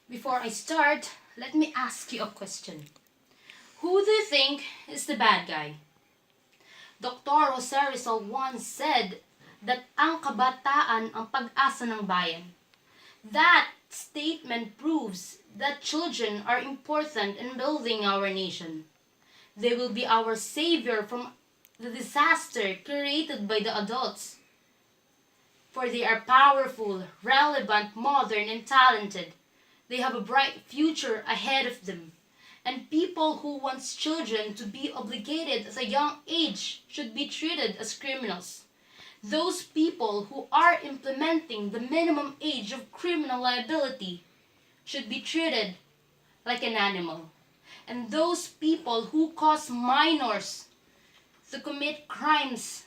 Before I start, let me ask you a question. Who do you think is the bad guy? Dr. Jose Rizal once said that ang kabataan ang pag-asa ng bayan. That statement proves that children are important in building our nation. They will be our savior from the disaster created by the adults. For they are powerful, relevant, modern, and talented. They have a bright future ahead of them. And people who want children to be obligated at a young age should be treated as criminals. Those people who are implementing the minimum age of criminal liability should be treated like an animal. And those people who cause minors to commit crimes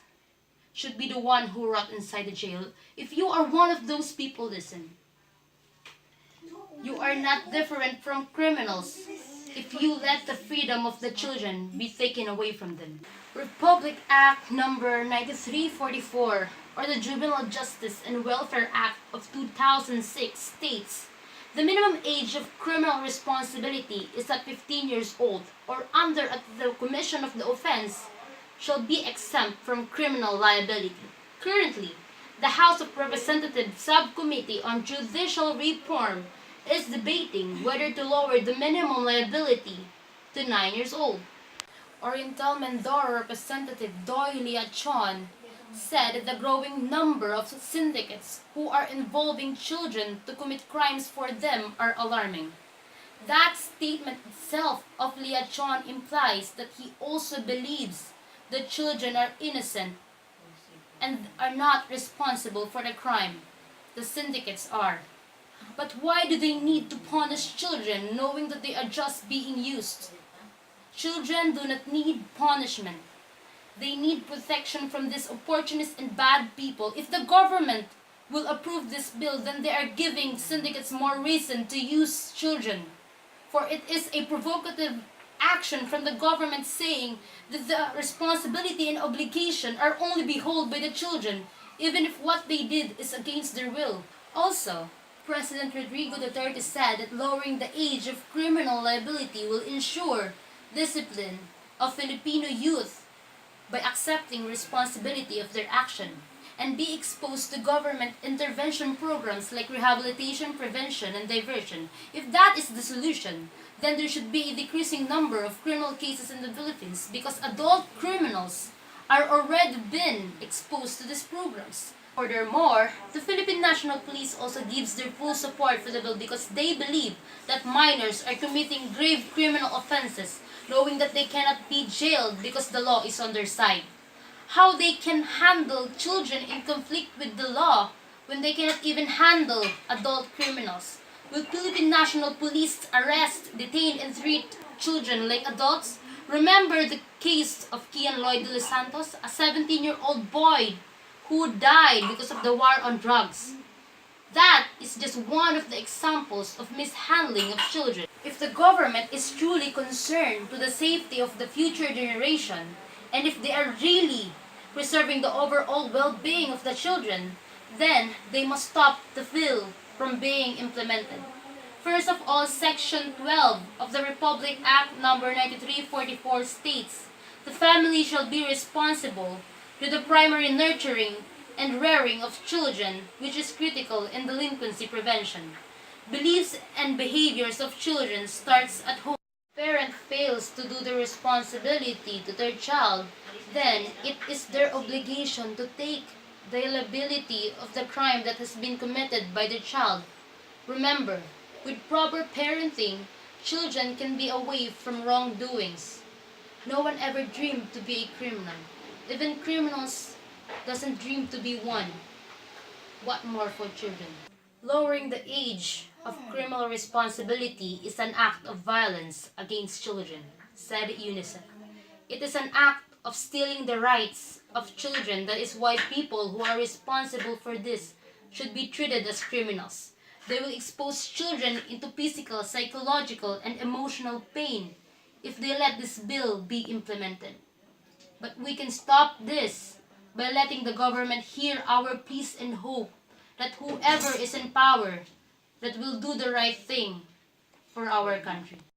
should be the one who rot inside the jail. If you are one of those people, listen. You are not different from criminals if you let the freedom of the children be taken away from them. Republic Act number 9344, or the Juvenile Justice and Welfare Act of 2006 states, the minimum age of criminal responsibility is at 15 years old or under at the commission of the offense shall be exempt from criminal liability. Currently, the House of Representatives Subcommittee on Judicial Reform is debating whether to lower the minimum liability to 9 years old. Oriental Mindoro Representative Doy Liachon said that the growing number of syndicates who are involving children to commit crimes for them are alarming. That statement itself of Liachon implies that he also believes the children are innocent and are not responsible for the crime. The syndicates are. But why do they need to punish children knowing that they are just being used? Children do not need punishment. They need protection from these opportunists and bad people. If the government will approve this bill, then they are giving syndicates more reason to use children. For it is a provocative action from the government saying that the responsibility and obligation are only behold by the children, even if what they did is against their will. Also, President Rodrigo Duterte said that lowering the age of criminal liability will ensure discipline of Filipino youth by accepting responsibility of their action and be exposed to government intervention programs like rehabilitation, prevention, and diversion. If that is the solution, then there should be a decreasing number of criminal cases in the Philippines because adult criminals are already been exposed to these programs. Furthermore, the Philippine National Police also gives their full support for the bill because they believe that minors are committing grave criminal offenses, knowing that they cannot be jailed because the law is on their side. How they can handle children in conflict with the law when they cannot even handle adult criminals? Will Philippine National Police arrest, detain, and treat children like adults? Remember the case of Kian Lloyd de los Santos, a 17-year-old boy who died because of the war on drugs. That is just one of the examples of mishandling of children. If the government is truly concerned to the safety of the future generation, and if they are really preserving the overall well-being of the children, then they must stop the bill from being implemented. First of all, Section 12 of the Republic Act number 9344 states, the family shall be responsible to the primary nurturing and rearing of children, which is critical in delinquency prevention. Beliefs and behaviors of children starts at home. If a parent fails to do the responsibility to their child, then it is their obligation to take the liability of the crime that has been committed by the child. Remember, with proper parenting, children can be away from wrongdoings. No one ever dreamed to be a criminal. Even criminals doesn't dream to be one. What more for children? Lowering the age of criminal responsibility is an act of violence against children, said UNICEF. It is an act of stealing the rights of children. That is why people who are responsible for this should be treated as criminals. They will expose children into physical, psychological, and emotional pain if they let this bill be implemented. But we can stop this by letting the government hear our pleas and hope that whoever is in power that will do the right thing for our country.